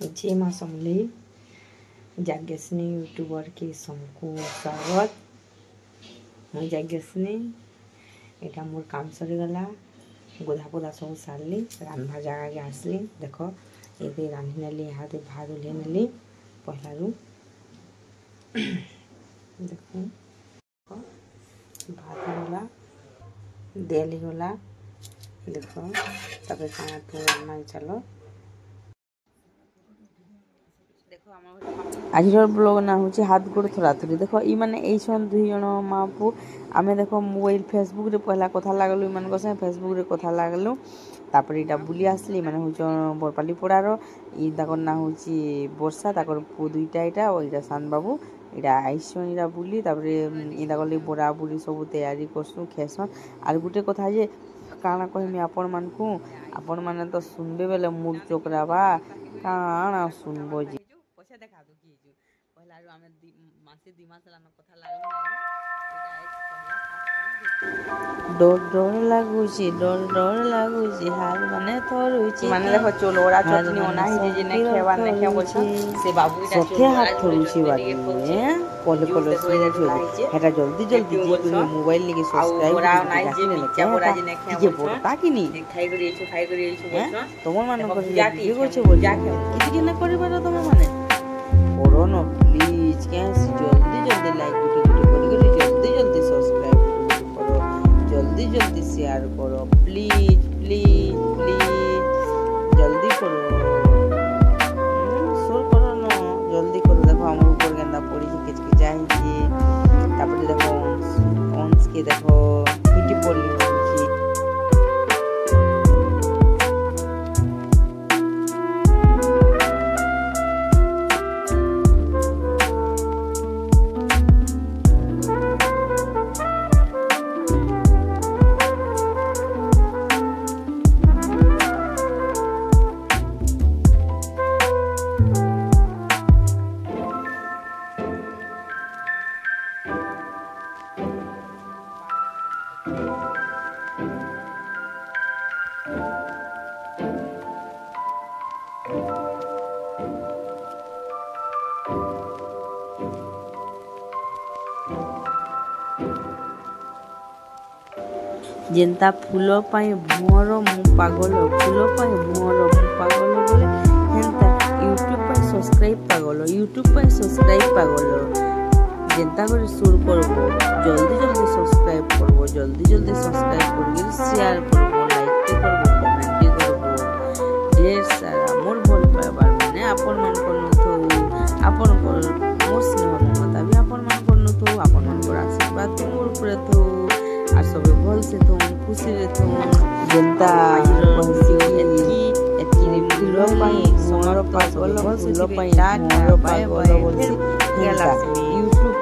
जय माँ समलेई जाग्ञस्नी यूट्यूबर के समको स्वागत। मुझे जाग्ञस्नी यहाँ मोर काम सरीगला गोधा पोधा सब सारली रांधवा जगह के आसली देख ये रांधि नेली यहाँ भात ओल्हे नेली पहला रू देख भात गला देली गला देख तब खाना पीना चलो आज ब्लॉग ना हूँ हाथ गोड़ थोड़ा थोड़ी देख इ मैंने यही दुई जन माँ पु आम देख मोबाइल फेसबुक रे पहला कथा लगलु इन फेसबुक रे कथा लगलु तापर इटा बुली आसली मैंने हूँ बरपाली पड़ार इकर ना हूँ वर्षा ताकर पु दुईटा इटा और इटा सान बाबू इटा आईसन इटा बुली तापर बड़ा बुड़ी सब तैयारी करसुँ खेसन आर गोटे कथा जे काଣା कहमी आपण माने तो सुनबे बेले मुड चोकराबा काଣା सुनबो जे पैसा देखा दो की पहला रो हमें मासे दिमाग चलाना कथा लागलो डर लागुची हाल माने थरुची माने देखो चोलोरा चटनी ओना ही जे ने खेवा ने के बोछ से बाबू इटा सथे हाथ थरुची बाड़ी कोले कोले से हेटा जल्दी जी मोबाइल लेके सब्सक्राइब करा नाइ जे मिचा बोरा जे ने खे जे बोलता कि नी खाइ करी बोछ तमन मान को जाकी गोछ बोल जाके किछि के न करबार तम माने करो न प्लीज कैसे जल्दी लाइक गुटे जल्दी सब्सक्राइब करो जल्दी शेयर करो प्लीज जल्दी करो सोर करो न जल्दी करो देखो हम ऊपर गेंदा पड़ी किचके जाइए तापर देखो ऑन्स के देखो पिटी पड़ी जेंता फूल पाई भुअर मु पागल फूल पाई भुअर मु पागल बोले हेंता यूट्यूब पाई सब्सक्राइब पागल जेंता करे सुर करबो जल्दी सब्सक्राइब करबो जल्दी सब्सक्राइब करके शेयर करबो लाइक करबो कमेंट करबो ढेर सारा मोर भल पाइबार माने आपन मन कोन थो आपन मोर स्नेह ममता भी आपन मन कोन थो आपन मन को आशीर्वाद मोर ऊपर थो आ सबे भल से तो खुशी रे तो जनता एतकी फूलो पाई सोनर पागल फूलो पाई मोर पागल बोलसी यूट्यूब